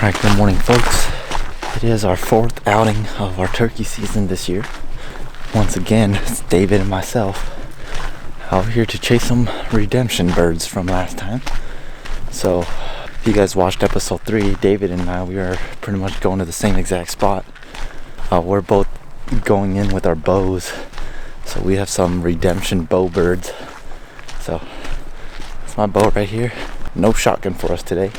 Alright, good morning folks. It is our 4th outing of our turkey season this year. Once again, it's David and myself out here to chase some redemption birds from last time. So, if you guys watched episode 3, David and I, we are pretty much going to the same exact spot. We're both going in with our bows. So we have some redemption bow birds. So, that's my bow right here. No shotgun for us today.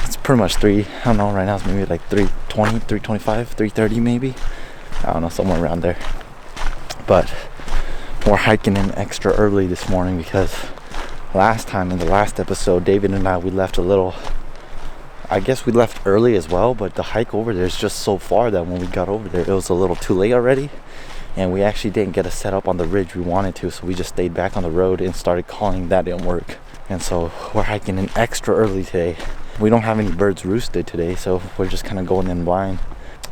It's pretty much I don't know, right now it's maybe like 320, 325, 330 maybe. I don't know, somewhere around there. But we're hiking in extra early this morning because last time in the last episode, David and I, we left I guess we left early as well, but the hike over there is just so far that when we got over there, it was a little too late already. And we actually didn't get a set up on the ridge we wanted to, so we just stayed back on the road and started calling. That didn't work. And so we're hiking in extra early today. We don't have any birds roosted today, so we're just kind of going in blind.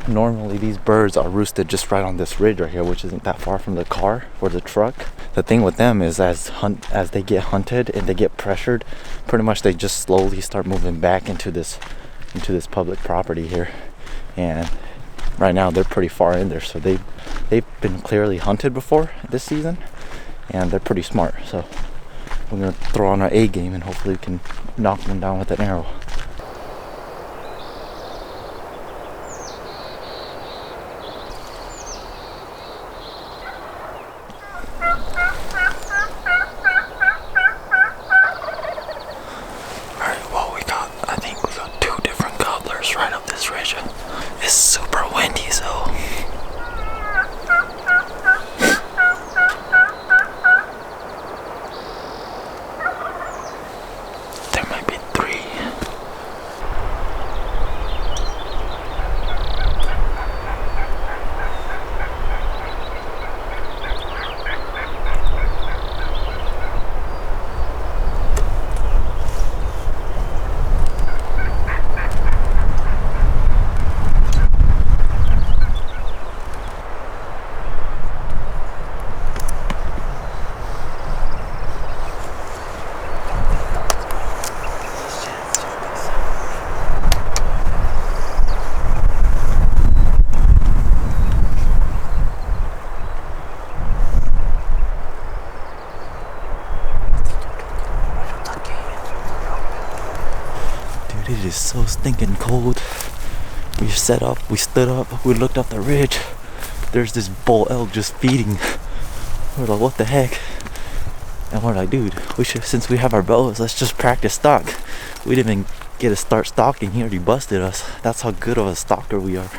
Normally these birds are roosted just right on this ridge right here, which isn't that far from the car or the truck. The thing with them is as they get hunted and they get pressured, pretty much they just slowly start moving back into this public property here. And right now they're pretty far in there, so they've been clearly hunted before this season, and they're pretty smart. So we're gonna throw on our A game and hopefully we can knock them down with an arrow. I think we got 2 different gobblers right up this ridge. It's super windy, so there might be 3. It is so stinking cold. We stood up, we looked up the ridge. There's this bull elk just feeding. We're like, what the heck? And we're like, dude, since we have our bows, let's just practice stalk. We didn't even get to start stalking. He already busted us. That's how good of a stalker we are.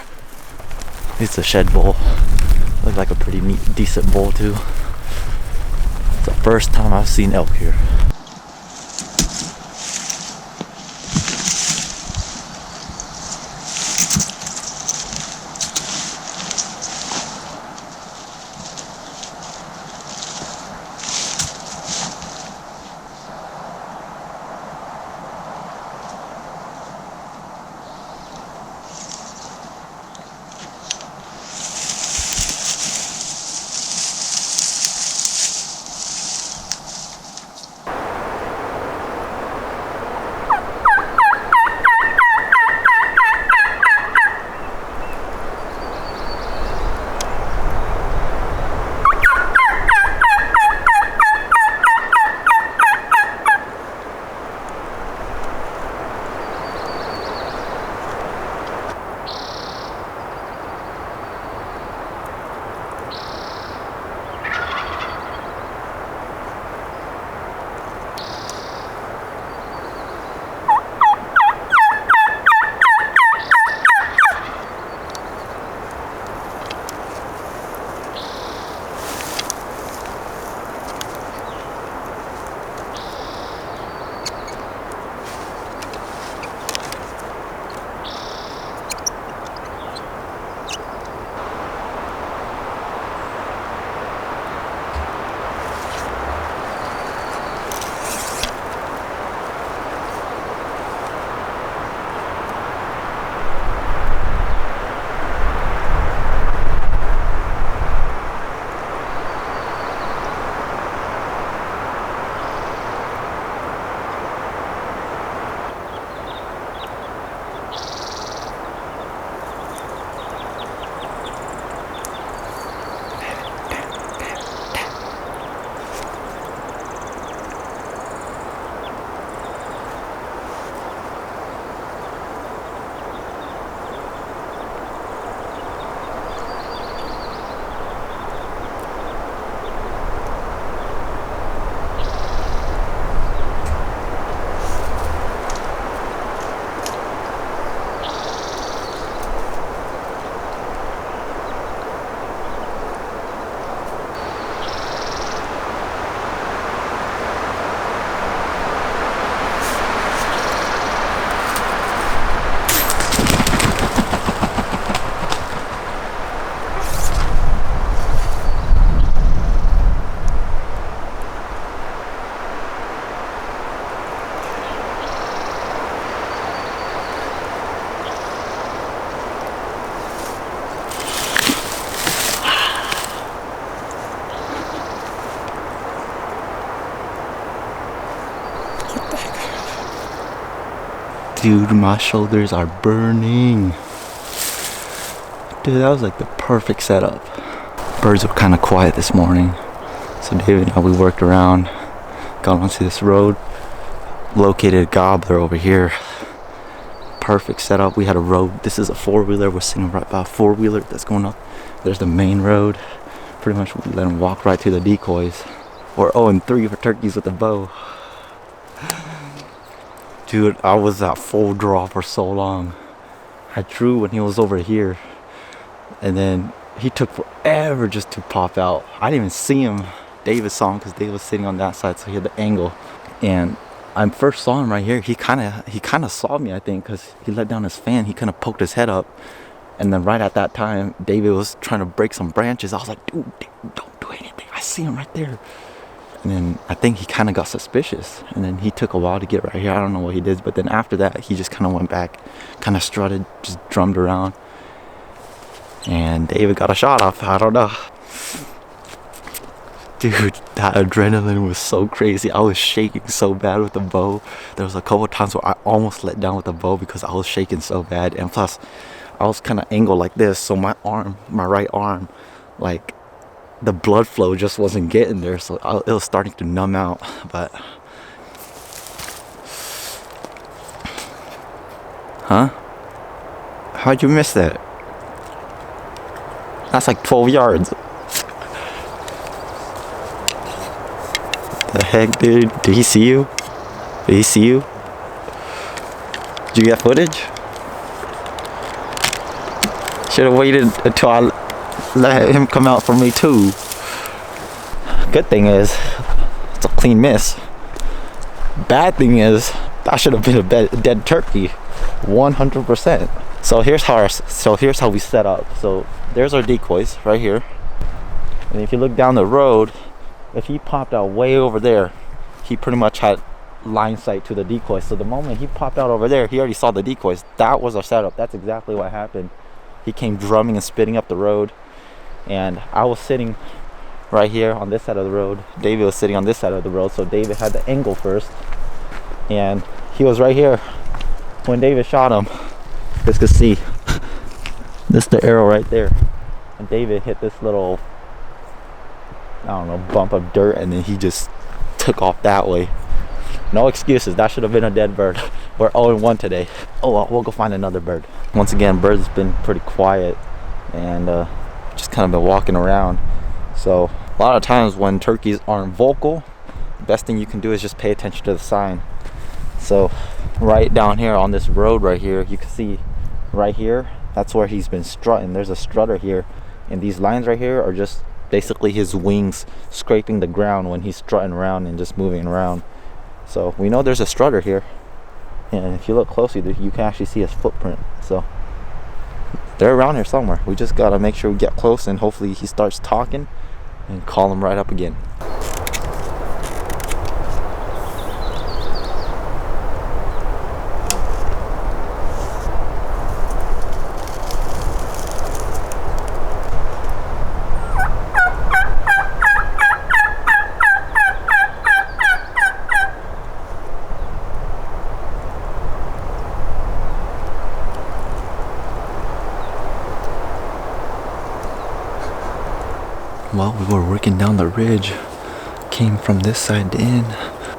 It's a shed bull. Looks like a pretty neat, decent bull too. It's the first time I've seen elk here. Dude, my shoulders are burning. Dude, that was like the perfect setup. Birds were kind of quiet this morning, so David and I, we worked around, got onto this road, located a gobbler over here. Perfect setup. We had a road. This is a four-wheeler. We're sitting right by a four-wheeler that's going up. There's the main road. Pretty much we let them walk right through the decoys. We're 0-3 for turkeys with the bow. Dude, I was at full draw for so long. I drew when he was over here, and then he took forever just to pop out. I didn't even see him. David saw him because David was sitting on that side, so he had the angle. And I first saw him right here. He kind of saw me, I think, because he let down his fan. He kind of poked his head up, and then right at that time, David was trying to break some branches. I was like, dude, don't do anything. I see him right there. And then I think he kind of got suspicious, and then he took a while to get right here. I don't know what he did, but then after that, he just kind of went back, kind of strutted, just drummed around, and David got a shot off. I don't know. Dude, that adrenaline was so crazy. I was shaking so bad with the bow. There was a couple of times where I almost let down with the bow because I was shaking so bad. And plus, I was kind of angled like this, so my right arm, like, the blood flow just wasn't getting there. So it was starting to numb out. But, huh? How'd you miss that? That's like 12 yards. The heck, dude? Did he see you? Did he see you? Did you get footage? Should have waited until I let him come out for me too. Good thing is, it's a clean miss. Bad thing is, that should have been a dead turkey, 100%. So here's how we set up. So there's our decoys right here, and if you look down the road, if he popped out way over there, he pretty much had line sight to the decoys. So the moment he popped out over there, he already saw the decoys. That was our setup. That's exactly what happened. He came drumming and spitting up the road, and I was sitting right here on this side of the road. David was sitting on this side of the road, so David had the angle first, and he was right here when David shot him. You guys can see this is the arrow right there, and David hit this little, I don't know, bump of dirt, and then he just took off that way. No excuses. That should have been a dead bird. We're 0-1 today. Oh well, we'll go find another bird. Once again, birds have been pretty quiet, and just kind of been walking around. So a lot of times when turkeys aren't vocal, the best thing you can do is just pay attention to the sign. So right down here on this road right here, you can see right here, that's where he's been strutting. There's a strutter here, and these lines right here are just basically his wings scraping the ground when he's strutting around and just moving around. So we know there's a strutter here, and if you look closely, you can actually see his footprint. So they're around here somewhere. We just gotta make sure we get close, and hopefully he starts talking and call him right up again. Well, we were working down the ridge, came from this side in.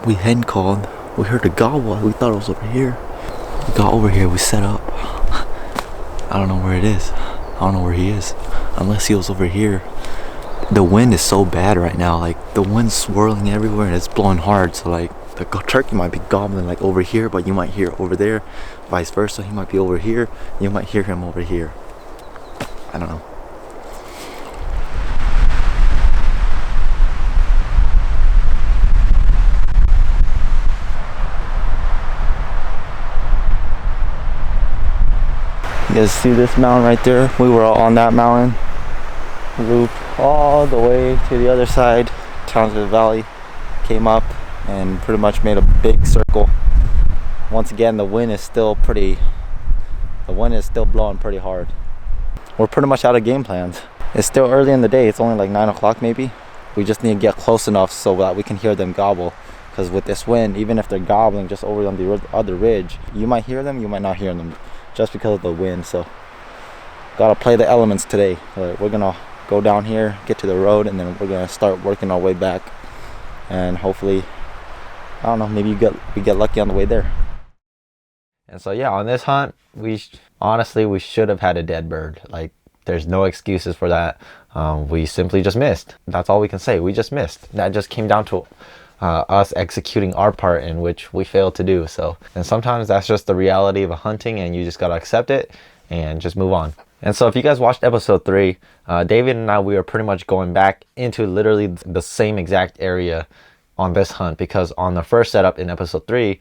We hen called, we heard a gobble, we thought it was over here. We got over here, we set up. I don't know where it is. I don't know where he is, unless he was over here. The wind is so bad right now, like the wind's swirling everywhere and it's blowing hard. So like the turkey might be gobbling like over here, but you might hear it over there. Vice versa, he might be over here, you might hear him over here. I don't know. You guys see this mountain right there? We were all on that mountain. Looped all the way to the other side, down to the valley, came up and pretty much made a big circle. Once again, the wind is still blowing pretty hard. We're pretty much out of game plans. It's still early in the day. It's only like 9 o'clock maybe. We just need to get close enough so that we can hear them gobble. because with this wind, even if they're gobbling just over on the other ridge, you might hear them, you might not hear them, just because of the wind. So gotta play the elements today. We're gonna go down here, get to the road, and then we're gonna start working our way back, and hopefully, I don't know, maybe we get lucky on the way there. And so yeah, on this hunt, honestly we should have had a dead bird. Like, there's no excuses for that. We simply just missed. That's all we can say. We just missed. That just came down to us executing our part, in which we failed to do. So, and sometimes that's just the reality of a hunting, and you just gotta accept it and just move on. And so if you guys watched episode 3, David and I, we were pretty much going back into literally the same exact area on this hunt, because on the first setup in episode 3,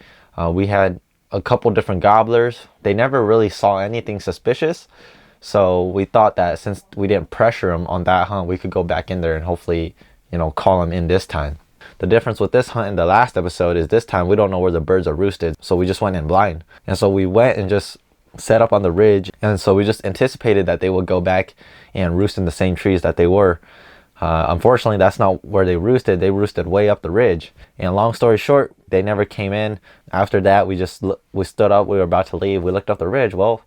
we had a couple different gobblers. They never really saw anything suspicious. So we thought that since we didn't pressure them on that hunt, we could go back in there and hopefully, you know, call them in this time. The difference with this hunt and the last episode is this time we don't know where the birds are roosted. So we just went in blind. And so we went and just set up on the ridge. And so we just anticipated that they would go back and roost in the same trees that they were. Unfortunately, that's not where they roosted. They roosted way up the ridge. And long story short, they never came in. After that, we stood up. We were about to leave. We looked up the ridge. Well,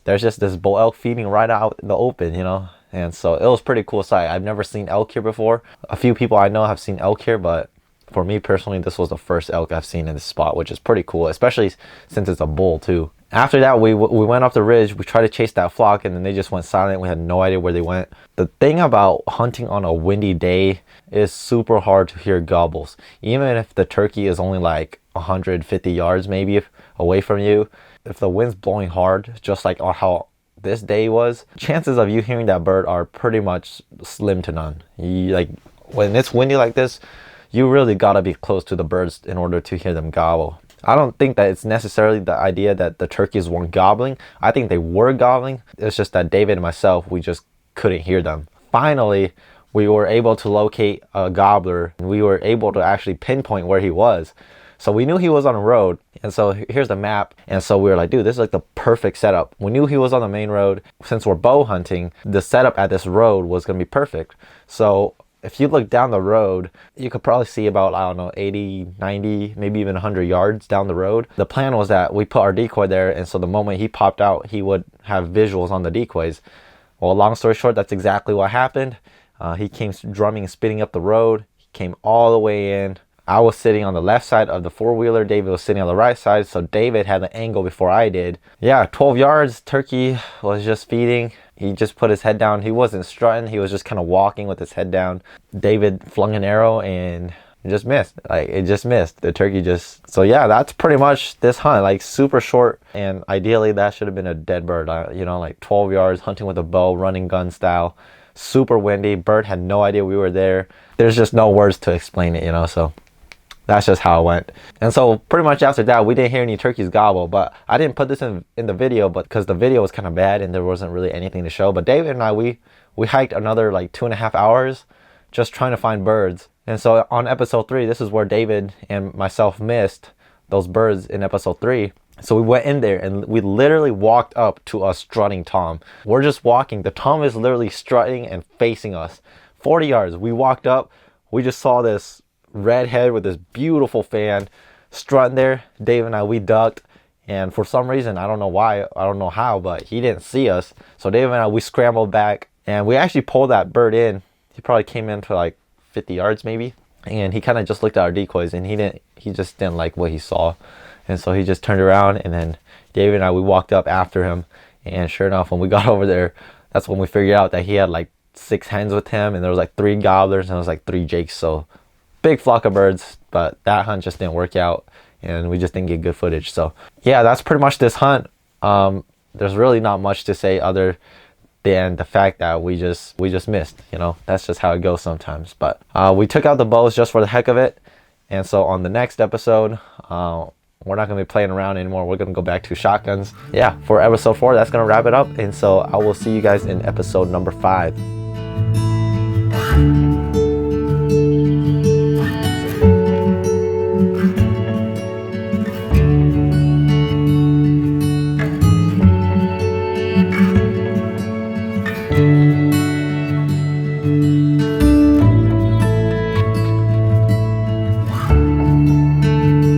there's just this bull elk feeding right out in the open, you know. And so it was pretty cool sight. I've never seen elk here before. A few people I know have seen elk here, but for me personally, this was the first elk I've seen in this spot, which is pretty cool, especially since it's a bull too. After that, we went up the ridge. We tried to chase that flock, and then they just went silent. We had no idea where they went. The thing about hunting on a windy day is super hard to hear gobbles. Even if the turkey is only like 150 yards maybe away from you, if the wind's blowing hard, just like how this day was, chances of you hearing that bird are pretty much slim to none. Like, when it's windy like this, you really gotta be close to the birds in order to hear them gobble. I don't think that it's necessarily the idea that the turkeys weren't gobbling. I think they were gobbling. It's just that David and myself, we just couldn't hear them. Finally, we were able to locate a gobbler. We were able to actually pinpoint where he was. So we knew he was on the road. And so here's the map. And so we were like, dude, this is like the perfect setup. We knew he was on the main road. Since we're bow hunting, the setup at this road was going to be perfect. So if you look down the road, you could probably see about, I don't know, 80, 90, maybe even 100 yards down the road. The plan was that we put our decoy there, and so the moment he popped out, he would have visuals on the decoys. Well, long story short, that's exactly what happened. He came drumming and spinning up the road. He came all the way in. I was sitting on the left side of the four-wheeler. David was sitting on the right side, so David had the angle before I did. Yeah, 12 yards, turkey was just feeding. He just put his head down. He wasn't strutting. He was just kind of walking with his head down. David flung an arrow and it just missed. Like, it just missed. The turkey just... So yeah, that's pretty much this hunt. Like, super short, and ideally that should have been a dead bird. You know, like 12 yards, hunting with a bow, running gun style. Super windy. Bird had no idea we were there. There's just no words to explain it, you know, so... That's just how it went. And so pretty much after that, we didn't hear any turkeys gobble. But I didn't put this in the video, but because the video was kind of bad and there wasn't really anything to show. But David and I, we hiked another like 2.5 hours just trying to find birds. And so on episode 3, this is where David and myself missed those birds in episode 3. So we went in there and we literally walked up to a strutting tom. We're just walking. The tom is literally strutting and facing us. 40 yards. We walked up. We just saw this redhead with this beautiful fan strutting there. Dave and I, we ducked, and for some reason, I don't know why, I don't know how, but he didn't see us. So Dave and I, we scrambled back, and we actually pulled that bird in. He probably came in to like 50 yards maybe, and he kind of just looked at our decoys, and he just didn't like what he saw. And so he just turned around, and then Dave and I, we walked up after him, and sure enough, when we got over there, that's when we figured out that he had like 6 hens with him, and there was like 3 gobblers, and there was like 3 jakes. So big flock of birds, but that hunt just didn't work out, and we just didn't get good footage. So yeah, that's pretty much this hunt. There's really not much to say other than the fact that we just missed. You know, that's just how it goes sometimes. But we took out the bows just for the heck of it, and so on the next episode, we're not going to be playing around anymore. We're going to go back to shotguns. Yeah, for episode 4, that's going to wrap it up, and so I will see you guys in episode number 5.